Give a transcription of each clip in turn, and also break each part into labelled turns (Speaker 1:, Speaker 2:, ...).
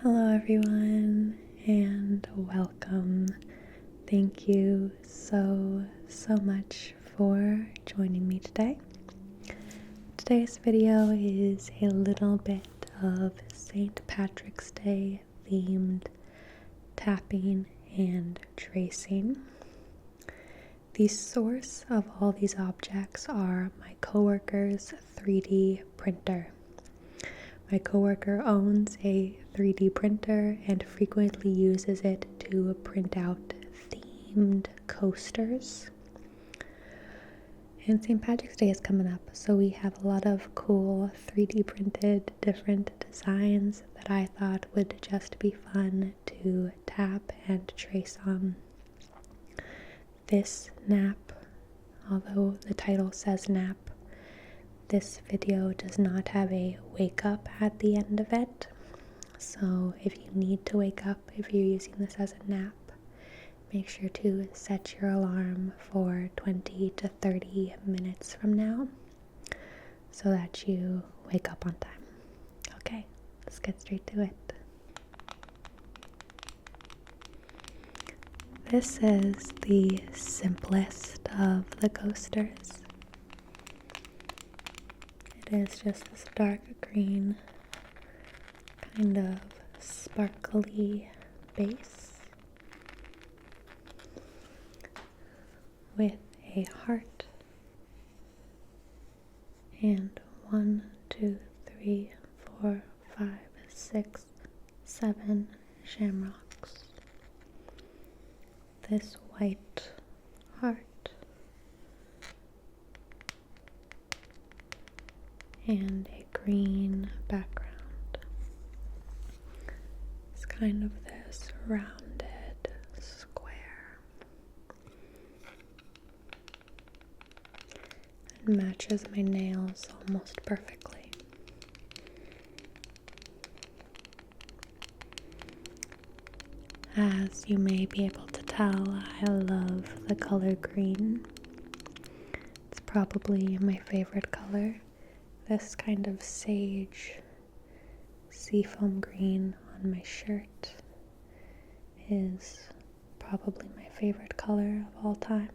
Speaker 1: Hello everyone and welcome. Thank you so much for joining me today. Today's video is a little bit of St. Patrick's Day themed tapping and tracing. The source of all these objects are my coworker's 3D printer. My coworker owns a 3D printer and frequently uses it to print out themed coasters. And St. Patrick's Day is coming up, so we have a lot of cool 3D printed different designs that I thought would just be fun to tap and trace on. This nap, although the title says nap, this video does not have a wake up at the end of it. So if you need to wake up, if you're using this as a nap, make sure to set your alarm for 20 to 30 minutes from now so that you wake up on time. Okay, let's get straight to it. This is the simplest of the coasters. It is just this dark green, kind of sparkly base with a heart and 1, 2, 3, 4, 5, 6, 7 shamrocks. This white heart and a green background. It's kind of this rounded square. It matches my nails almost perfectly. As you may be able to tell, I love the color green. It's probably my favorite color. This kind of sage seafoam green on my shirt is probably my favorite color of all time.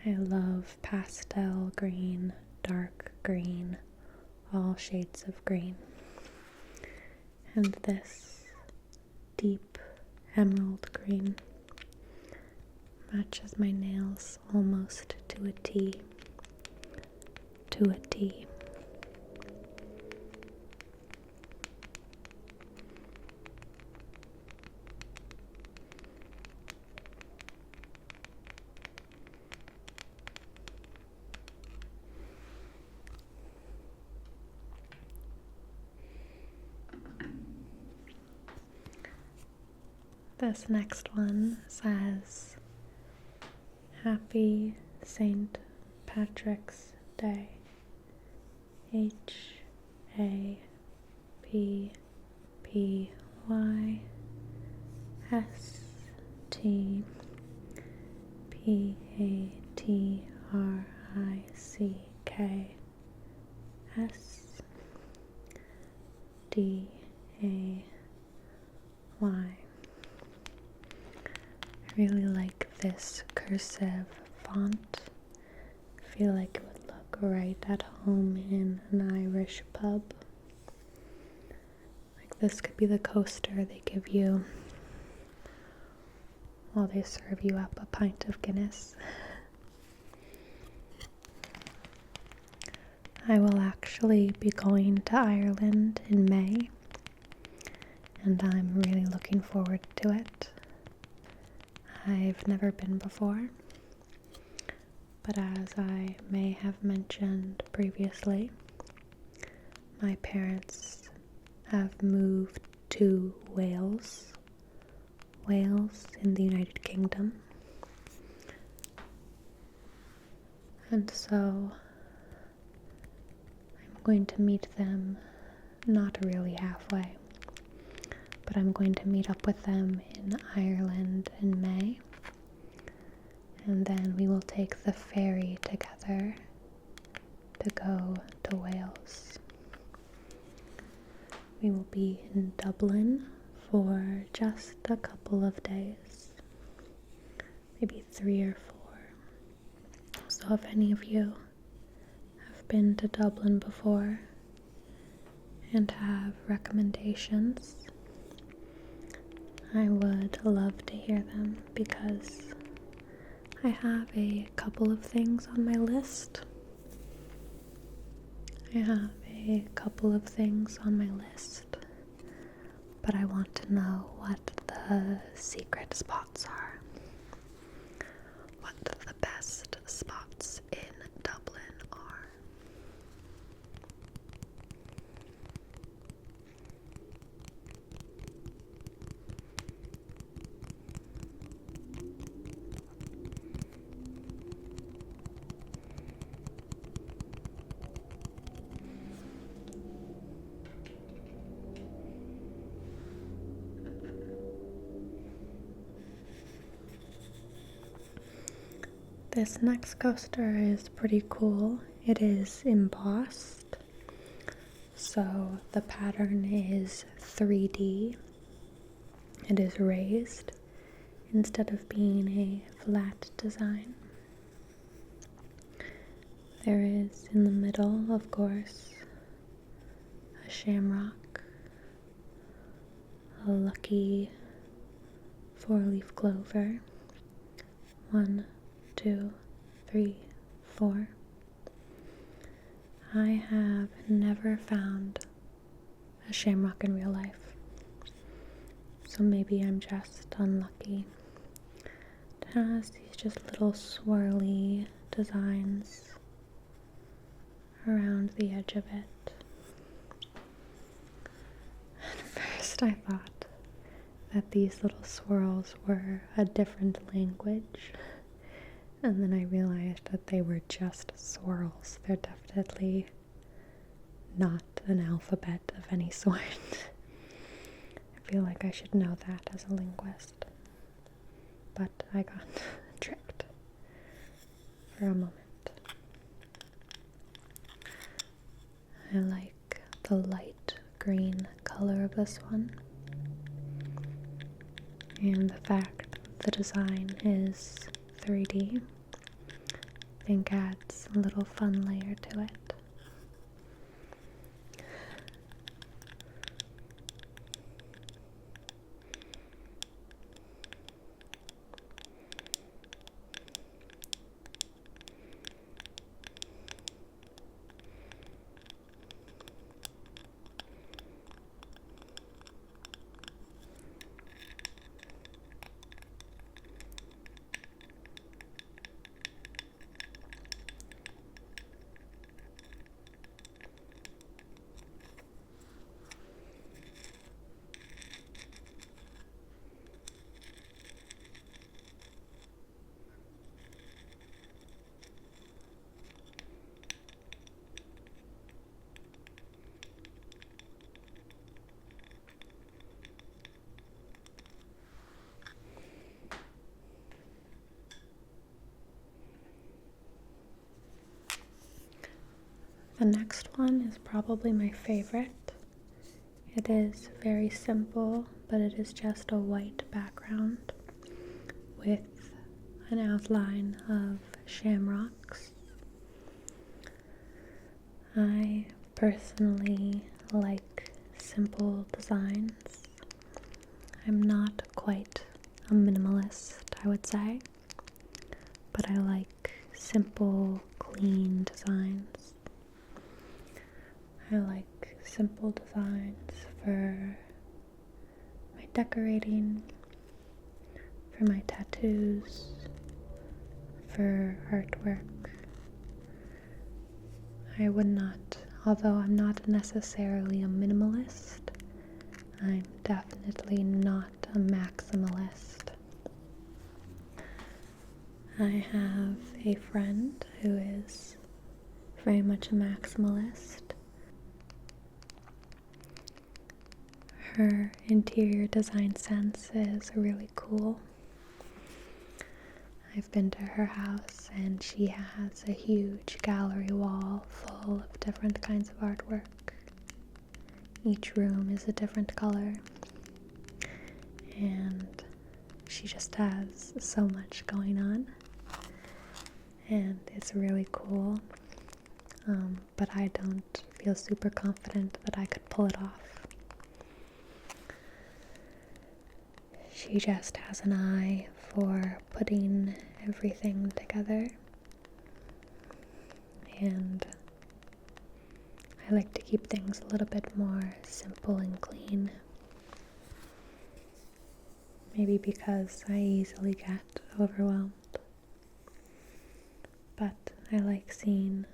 Speaker 1: I love pastel green, dark green, all shades of green. And this deep emerald green matches my nails almost to a T. To a T. This next one says, Happy St. Patrick's Day. HappySaintPatricksDay. I really like this cursive font. I feel like it would look right at home in an Irish pub. Like this could be the coaster they give you while they serve you up a pint of Guinness. I will actually be going to Ireland in May, and I'm really looking forward to it. I've never been before, but as I may have mentioned previously, my parents have moved to Wales in the United Kingdom, and so I'm going to meet them not really halfway, but I'm going to meet up with them in Ireland in May, and then we will take the ferry together to go to Wales. we will be in Dublin for just a couple of days, maybe 3 or 4. So if any of you have been to Dublin before and have recommendations, I would love to hear them, because I have a couple of things on my list. But I want to know what the secret spots are. What the best spots in Dublin are. This next coaster is pretty cool. It is embossed, so the pattern is 3D. It is raised instead of being a flat design. There is in the middle, of course, a shamrock, a lucky 4-leaf clover. 1, 2, 3, 4. I have never found a shamrock in real life, so maybe I'm just unlucky. It has these just little swirly designs around the edge of it. At first I thought that these little swirls were a different language, and then I realized that they were just swirls. They're definitely not an alphabet of any sort. I feel like I should know that as a linguist, but I got tricked for a moment. I like the light green color of this one, and the fact the design is 3D, I think adds a little fun layer to it. The next one is probably my favorite. It is very simple, but it is just a white background with an outline of shamrocks. I personally like simple designs. I'm not quite a minimalist, I would say, but I like simple, clean designs. I like simple designs for my decorating, for my tattoos, for artwork. I would not, although I'm not necessarily a minimalist, I'm definitely not a maximalist. I have a friend who is very much a maximalist. Her interior design sense is really cool. I've been to her house and she has a huge gallery wall full of different kinds of artwork. each room is a different color, and she just has so much going on, and it's really cool, but I don't feel super confident that I could pull it off. She just has an eye for putting everything together, and I like to keep things a little bit more simple and clean. Maybe because I easily get overwhelmed. But I like seeing,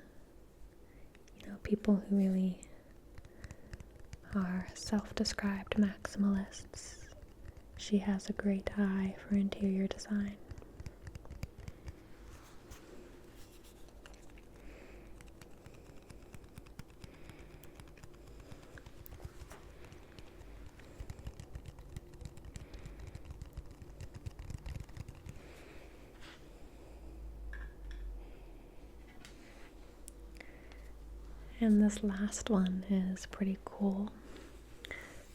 Speaker 1: people who really are self-described maximalists. She has a great eye for interior design. And this last one is pretty cool.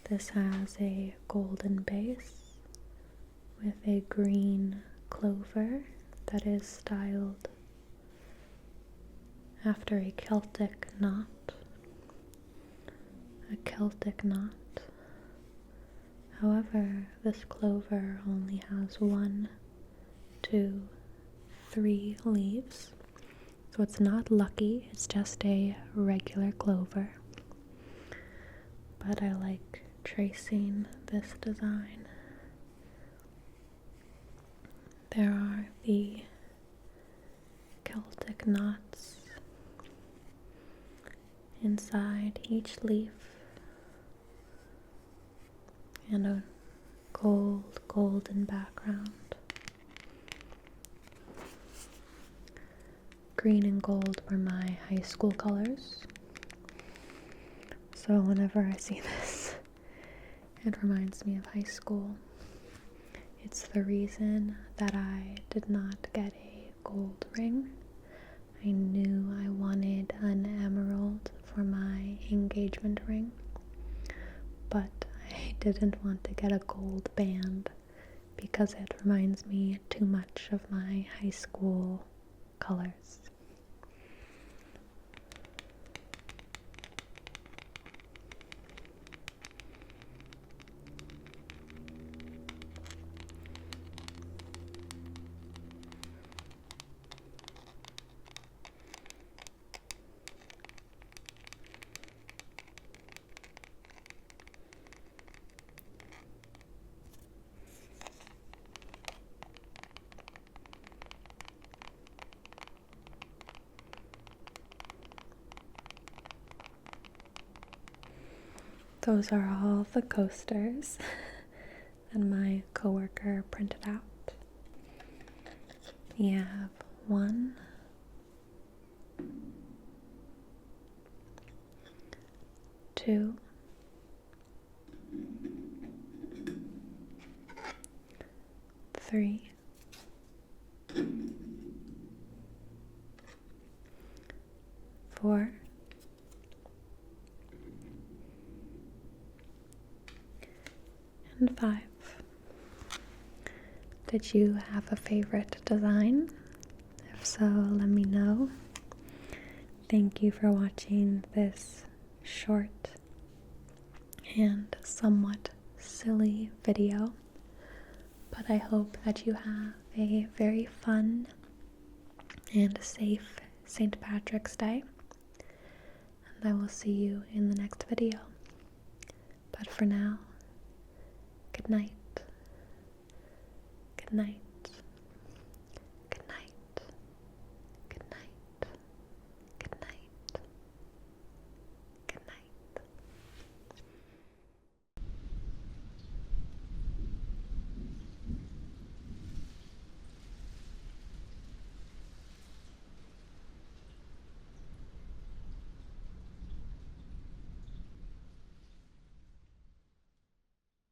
Speaker 1: This has a golden base with a green clover that is styled after a Celtic knot. A Celtic knot. However, this clover only has 1, 2, 3 leaves. So it's not lucky, it's just a regular clover. But I like tracing this design. There are the Celtic knots inside each leaf, and a golden background. Green and gold were my high school colors, so whenever I see this, it reminds me of high school. It's the reason that I did not get a gold ring. I knew I wanted an emerald for my engagement ring, but I didn't want to get a gold band because it reminds me too much of my high school colors. Those are all the coasters that my coworker printed out. We have 1, 2, 3, 4, 5. Did you have a favorite design? If so, let me know. Thank you for watching this short and somewhat silly video, but I hope that you have a very fun and safe St. Patrick's Day, and I will see you in the next video. But for now, good night. Good night.